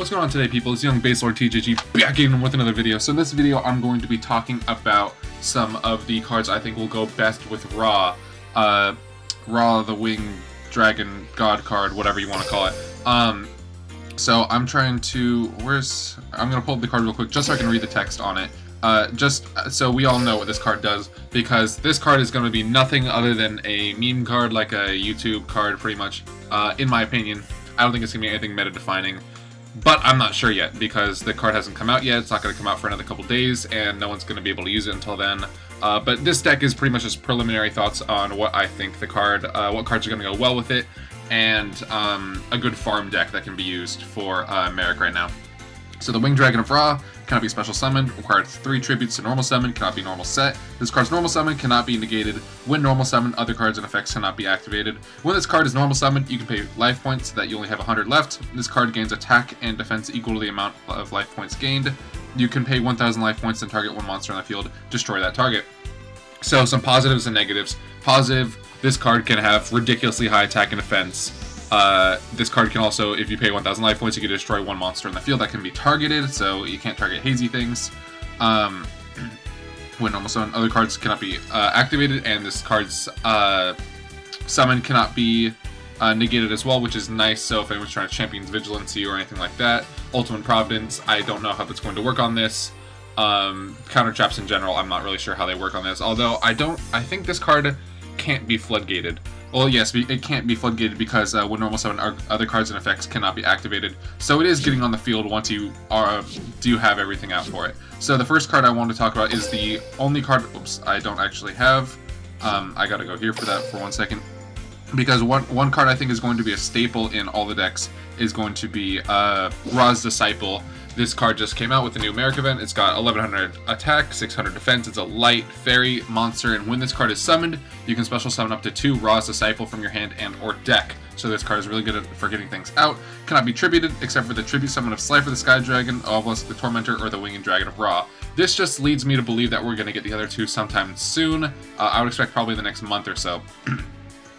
What's going on today, people? It's young Baselord TJG back in with another video. So in this video, I'm going to be talking about some of the cards I think will go best with Ra. Ra, the Wing Dragon God card, whatever you want to call it. So I'm trying to... I'm going to pull up the card real quick just so I can read the text on it. Just so we all know what this card does, because this card is going to be nothing other than a meme card, like a YouTube card, pretty much, in my opinion. I don't think it's going to be anything meta-defining, but I'm not sure yet, because the card hasn't come out yet. It's not going to come out for another couple days, and no one's going to be able to use it until then. But this deck is pretty much just preliminary thoughts on what I think the card, what cards are going to go well with it, and a good farm deck that can be used for Merrick right now. So the Winged Dragon of Ra cannot be special summoned, requires 3 tributes to normal summon, cannot be normal set. This card's normal summon cannot be negated. When normal summoned, other cards and effects cannot be activated. When this card is normal summoned, you can pay life points so that you only have 100 left. This card gains attack and defense equal to the amount of life points gained. You can pay 1,000 life points and target one monster on the field, destroy that target. So some positives and negatives. Positive, this card can have ridiculously high attack and defense. This card can also, if you pay 1,000 life points, you can destroy one monster in the field that can be targeted, so you can't target hazy things. When normal summon, other cards cannot be activated, and this card's summon cannot be negated as well, which is nice, so if anyone's trying to Champion's Vigilancy or anything like that. Ultimate Providence, I don't know how that's going to work on this. Counter traps in general, I'm not really sure how they work on this, although I think this card can't be floodgated. Well, yes, it can't be floodgated because when normal summon, other cards and effects cannot be activated. So it is getting on the field once you do have everything out for it. So the first card I want to talk about is the only card... Oops, I don't actually have. I gotta go here for that for 1 second. Because one card I think is going to be a staple in all the decks is going to be Ra's Disciple. This card just came out with the new Merrick event. It's got 1100 attack, 600 defense. It's a light fairy monster, and when this card is summoned, you can special summon up to 2 Ra's Disciple from your hand and or deck. So this card is really good for getting things out. Cannot be tributed, except for the tribute summon of Slifer the Sky Dragon, Obelisk the Tormentor, or the Winged Dragon of Ra. This just leads me to believe that we're going to get the other 2 sometime soon. I would expect probably the next month or so.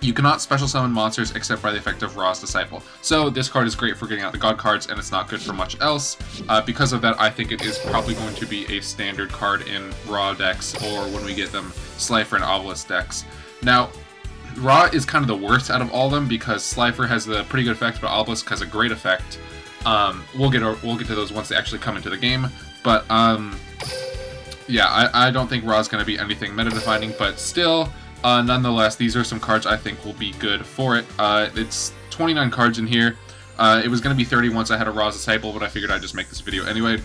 You cannot special summon monsters except by the effect of Ra's Disciple. So this card is great for getting out the God cards, and it's not good for much else. Because of that, I think it is probably going to be a standard card in Ra decks, or when we get them, Slifer and Obelisk decks. Now, Ra is kind of the worst out of all of them because Slifer has the pretty good effect, but Obelisk has a great effect. We'll get to those once they actually come into the game. But yeah, I don't think Ra is going to be anything meta-defining, but still. Nonetheless, these are some cards I think will be good for it. It's 29 cards in here. It was going to be 30 once I had a Ra's Disciple, but I figured I'd just make this video anyway.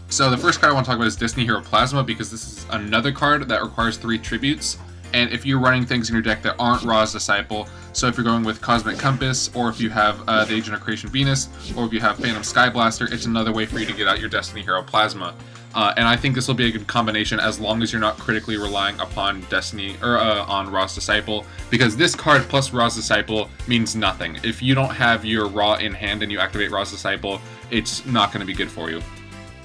So the first card I want to talk about is Destiny Hero Plasma, because this is another card that requires 3 tributes. And if you're running things in your deck that aren't Ra's Disciple, so if you're going with Cosmic Compass, or if you have the Agent of Creation Venus, or if you have Phantom Sky Blaster, it's another way for you to get out your Destiny Hero Plasma. And I think this will be a good combination as long as you're not critically relying upon Destiny or on Ra's Disciple, because this card plus Ra's Disciple means nothing. If you don't have your Ra in hand and you activate Ra's Disciple, it's not going to be good for you.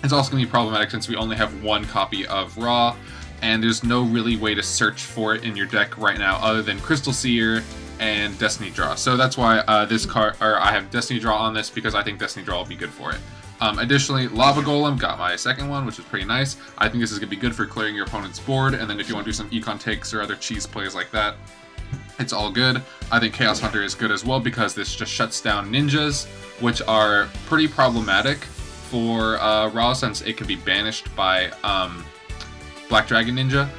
It's also going to be problematic since we only have 1 copy of Ra, and there's no really way to search for it in your deck right now other than Crystal Seer and Destiny Draw. So that's why this card, or I have Destiny Draw on this, because I think Destiny Draw will be good for it. Additionally, Lava Golem got my second one, which is pretty nice. I think this is going to be good for clearing your opponent's board, and then if you want to do some econ takes or other cheese plays like that, it's all good. I think Chaos Hunter is good as well, because this just shuts down ninjas, which are pretty problematic for Ra, since it can be banished by Black Dragon Ninja.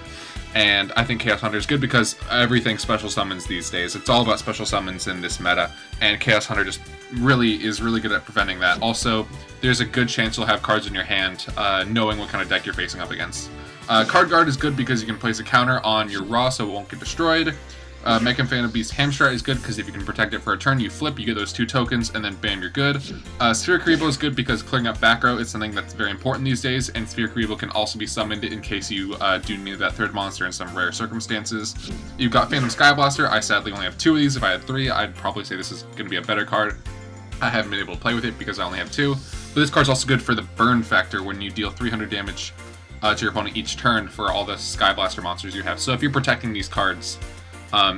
And I think Chaos Hunter is good because everything special summons these days. It's all about special summons in this meta, and Chaos Hunter just is really good at preventing that. Also, there's a good chance you'll have cards in your hand, knowing what kind of deck you're facing up against. Card Guard is good because you can place a counter on your Ra so it won't get destroyed. Mechan Phantom Beast Hamstrat is good because if you can protect it for a turn, you flip, you get those 2 tokens, and then bam, you're good. Sphere Karibo is good because clearing up back row is something that's very important these days, and Sphere Karibo can also be summoned in case you do need that 3rd monster in some rare circumstances. You've got Phantom Sky Blaster. I sadly only have 2 of these. If I had 3, I'd probably say this is going to be a better card. I haven't been able to play with it because I only have 2. But this card's also good for the burn factor when you deal 300 damage to your opponent each turn for all the Sky Blaster monsters you have. So if you're protecting these cards,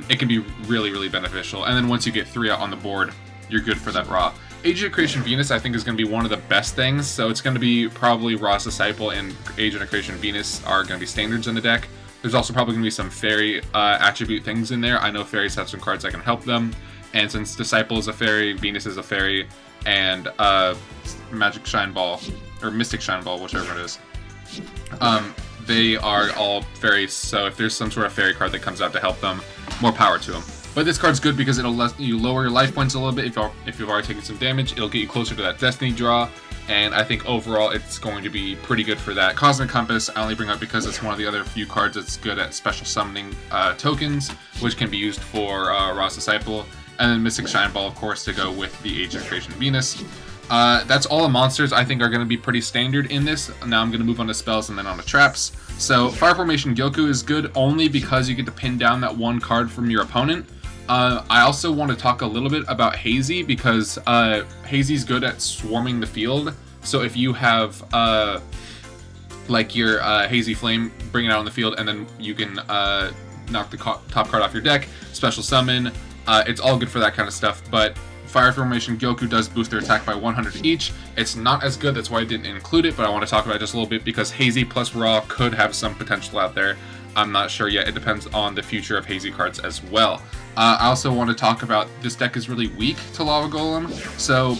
it can be really, really beneficial. And then once you get 3 out on the board, you're good for that Ra. Agent of Creation Venus, I think, is going to be one of the best things. So it's going to be probably Ra's Disciple and Agent of Creation Venus are going to be standards in the deck. There's also probably going to be some fairy attribute things in there. I know fairies have some cards that can help them. And since Disciple is a fairy, Venus is a fairy, and Magic Shine Ball, or Mystic Shine Ball, whichever it is, they are all fairies. So if there's some sort of fairy card that comes out to help them, more power to them. But this card's good because it'll let you lower your life points a little bit if you've already taken some damage. It'll get you closer to that Destiny draw. And I think overall it's going to be pretty good for that. Cosmic Compass, I only bring up because it's one of the other few cards that's good at special summoning tokens, which can be used for Ra's Disciple. And then Mystic Shine Ball, of course, to go with the Agent of Creation Venus. That's all the monsters I think are going to be pretty standard in this. Now I'm going to move on to spells and then on to traps. So Fire Formation Gyoku is good only because you get to pin down that one card from your opponent. I also want to talk a little bit about Hazy because Hazy's good at swarming the field. So if you have like your Hazy Flame, bring it out on the field, and then you can knock the top card off your deck, special summon. It's all good for that kind of stuff, but Fire Formation Gyoku does boost their attack by 100 each. It's not as good, that's why I didn't include it, but I want to talk about it just a little bit because Hazy plus Raw could have some potential out there. I'm not sure yet. It depends on the future of Hazy cards as well. I also want to talk about this deck is really weak to Lava Golem, so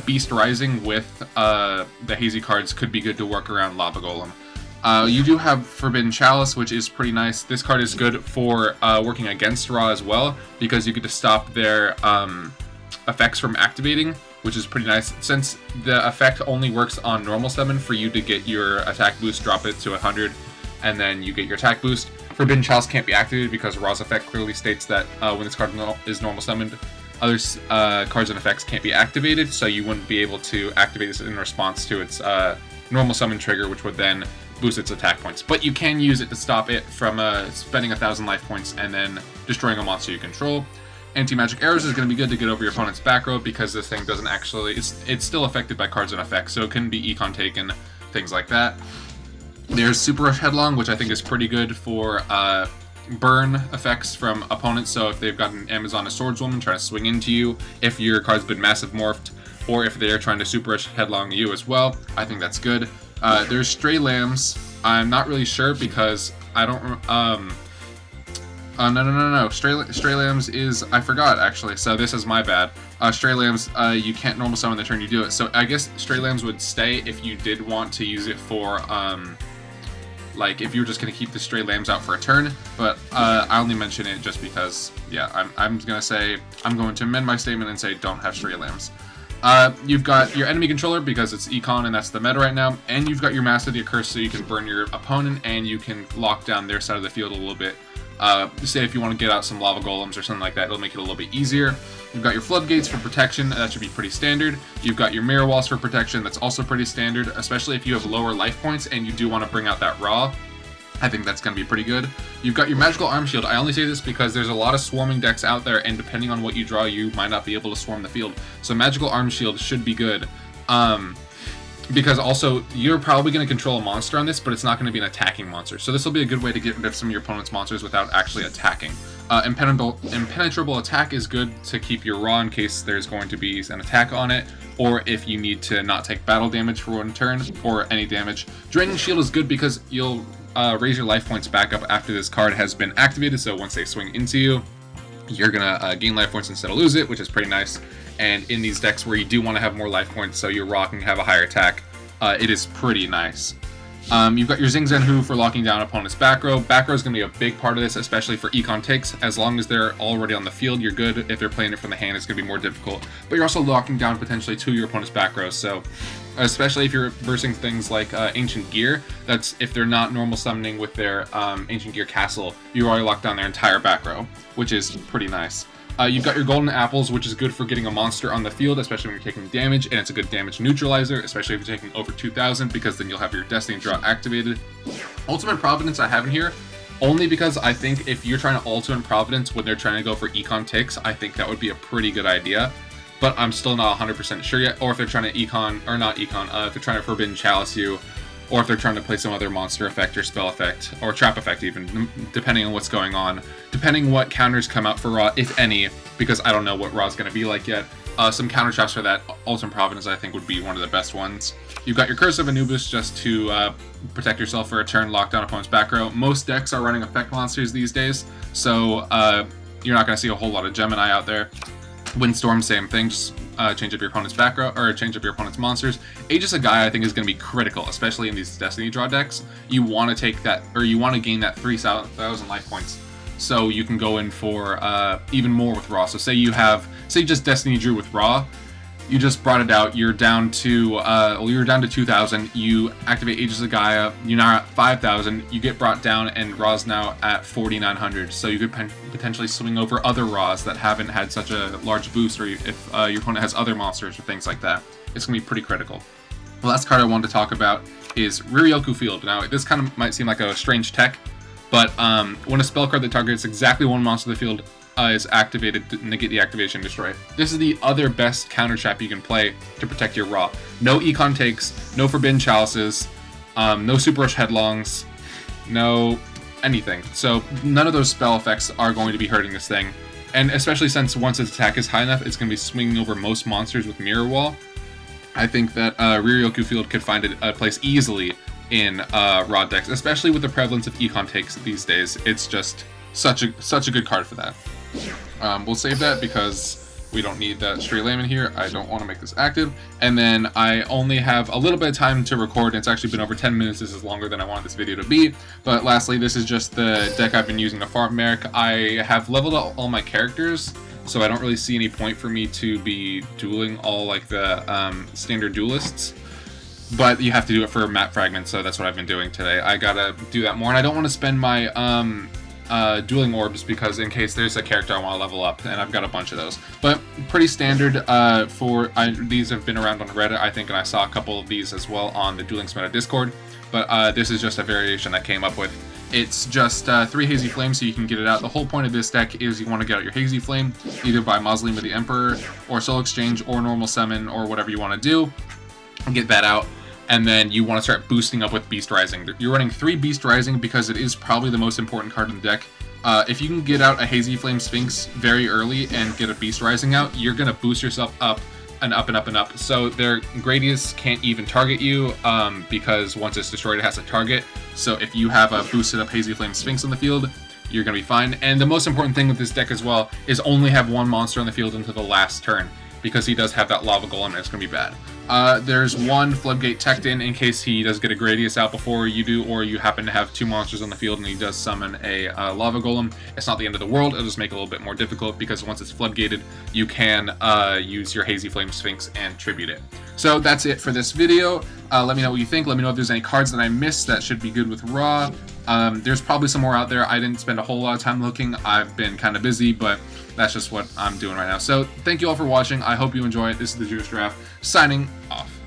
Beast Rising with the Hazy cards could be good to work around Lava Golem. You do have Forbidden Chalice, which is pretty nice. This card is good for working against Ra as well, because you get to stop their effects from activating, which is pretty nice. Since the effect only works on normal summon, for you to get your attack boost, drop it to 100, and then you get your attack boost. Forbidden Chalice can't be activated because Ra's effect clearly states that when this card is normal summoned, other cards and effects can't be activated, so you wouldn't be able to activate this in response to its normal summon trigger, which would then boost its attack points. But you can use it to stop it from spending 1,000 life points and then destroying a monster you control. Anti-Magic Arrows is going to be good to get over your opponent's back row because this thing doesn't actually... It's still affected by cards and effects, so it can be Econ taken, things like that. There's Super Rush Headlong, which I think is pretty good for burn effects from opponents. So if they've got an Amazon or Swordswoman trying to swing into you, if your card's been massive morphed, or if they're trying to Super Rush Headlong you as well, I think that's good. There's Stray Lambs. I'm not really sure because I don't... no. Stray Lambs is... I forgot, actually, so this is my bad. Stray Lambs, you can't normal summon the turn you do it. So I guess Stray Lambs would stay if you did want to use it for... like if you were just going to keep the Stray Lambs out for a turn, but I only mention it just because, yeah, I'm going to amend my statement and say don't have Stray Lambs. You've got your enemy controller because it's Econ and that's the meta right now, and you've got your Master of the Accursed so you can burn your opponent and you can lock down their side of the field a little bit. Say if you want to get out some Lava Golems or something like that, it'll make it a little bit easier. You've got your Floodgates for protection, that should be pretty standard. You've got your Mirror Walls for protection, that's also pretty standard, especially if you have lower life points and you do want to bring out that Raw. I think that's going to be pretty good. You've got your Magical Arm Shield. I only say this because there's a lot of swarming decks out there, and depending on what you draw, you might not be able to swarm the field. So Magical Arm Shield should be good. Because also, you're probably going to control a monster on this, but it's not going to be an attacking monster. So this will be a good way to get rid of some of your opponent's monsters without actually attacking. Impenetrable Attack is good to keep your Raw in case there's going to be an attack on it, or if you need to not take battle damage for one turn, or any damage. Draining Shield is good because you'll raise your life points back up after this card has been activated, so once they swing into you, you're going to gain life points instead of lose it, which is pretty nice. And in these decks where you do want to have more life points so your Raw can have a higher attack, it is pretty nice. You've got your Zing Zhen Hu for locking down opponent's back row. Back row is going to be a big part of this, especially for Econ takes. As long as they're already on the field, you're good. If they're playing it from the hand, it's going to be more difficult. But you're also locking down potentially to your opponent's back row, so especially if you're versing things like Ancient Gear, that's if they're not normal summoning with their Ancient Gear Castle, you already locked down their entire back row, which is pretty nice. You've got your Golden Apples, which is good for getting a monster on the field, especially when you're taking damage, and it's a good damage neutralizer, especially if you're taking over 2,000, because then you'll have your Destiny Draw activated. Ultimate Providence I have in here, only because I think if you're trying to Ultimate Providence when they're trying to go for Econ ticks, I think that would be a pretty good idea. But I'm still not 100% sure yet, or if they're trying to Econ, or not Econ, if they're trying to Forbidden Chalice you, or if they're trying to play some other monster effect or spell effect, or trap effect even, depending on what's going on. Depending what counters come out for Raw, if any, because I don't know what Raw's going to be like yet, some counter traps for that. Ultimate Providence, I think, would be one of the best ones. You've got your Curse of Anubis just to protect yourself for a turn, lock down opponent's back row. Most decks are running effect monsters these days, so you're not going to see a whole lot of Gemini out there. Windstorm, same thing, just change up your opponent's back row, or change up your opponent's monsters. Aegis of Gaia, I think, is going to be critical, especially in these Destiny draw decks. You want to take that, or you want to gain that 3,000 life points, so you can go in for even more with Raw. So say you just Destiny drew with Raw, you just brought it out, you're down to 2,000, you activate Aegis of Gaia, you're now at 5,000, you get brought down, and Raw's now at 4,900, so you could potentially swing over other Raws that haven't had such a large boost, or if your opponent has other monsters or things like that. It's going to be pretty critical. The last card I wanted to talk about is Riryoku Field. Now, this kind of might seem like a strange tech, but when a spell card that targets exactly one monster in the field is activated to negate the activation, destroy it. This is the other best counter trap you can play to protect your Raw. No Econ takes, no Forbidden Chalices, no Super Rush Headlongs, no anything. So none of those spell effects are going to be hurting this thing. And especially since once its attack is high enough, it's going to be swinging over most monsters with Mirror Wall. I think that Riryoku Field could find a place easily in Raw decks, especially with the prevalence of Econ takes these days. It's just such a good card for that. We'll save that because we don't need that Stray Layman here. I don't want to make this active. And then I only have a little bit of time to record. It's actually been over 10 minutes. This is longer than I wanted this video to be. But lastly, this is just the deck I've been using to farm Merrick. I have leveled up all my characters, so I don't really see any point for me to be dueling all like the standard duelists. But you have to do it for map fragments, so that's what I've been doing today. I gotta do that more, and I don't want to spend my dueling orbs because in case there's a character I want to level up, and I've got a bunch of those. But pretty standard these have been around on Reddit, I think, and I saw a couple of these as well on the Dueling Meta Discord. But this is just a variation I came up with. It's just 3 Hazy Flames, so you can get it out. The whole point of this deck is you want to get out your Hazy Flame, either by Mausoleum of the Emperor, or Soul Exchange, or Normal Summon, or whatever you want to do, and get that out. And then you want to start boosting up with Beast Rising. You're running 3 Beast Rising because it is probably the most important card in the deck. If you can get out a Hazy Flame Sphinx very early and get a Beast Rising out, you're going to boost yourself up and up and up and up. So their Gradius can't even target you because once it's destroyed, it has a target. So if you have a boosted up Hazy Flame Sphinx on the field, you're going to be fine. And the most important thing with this deck as well is only have 1 monster on the field until the last turn, because he does have that Lava Golem and it's going to be bad. There's 1 Floodgate teched in case he does get a Gradius out before you do, or you happen to have 2 monsters on the field and he does summon a Lava Golem. It's not the end of the world, it'll just make it a little bit more difficult because once it's floodgated, you can use your Hazy Flame Sphinx and tribute it. So that's it for this video. Let me know what you think. Let me know if there's any cards that I missed that should be good with Raw. There's probably some more out there. I didn't spend a whole lot of time looking. I've been kind of busy, but that's just what I'm doing right now. So thank you all for watching. I hope you enjoy it. This is the Jewish Giraffe signing off.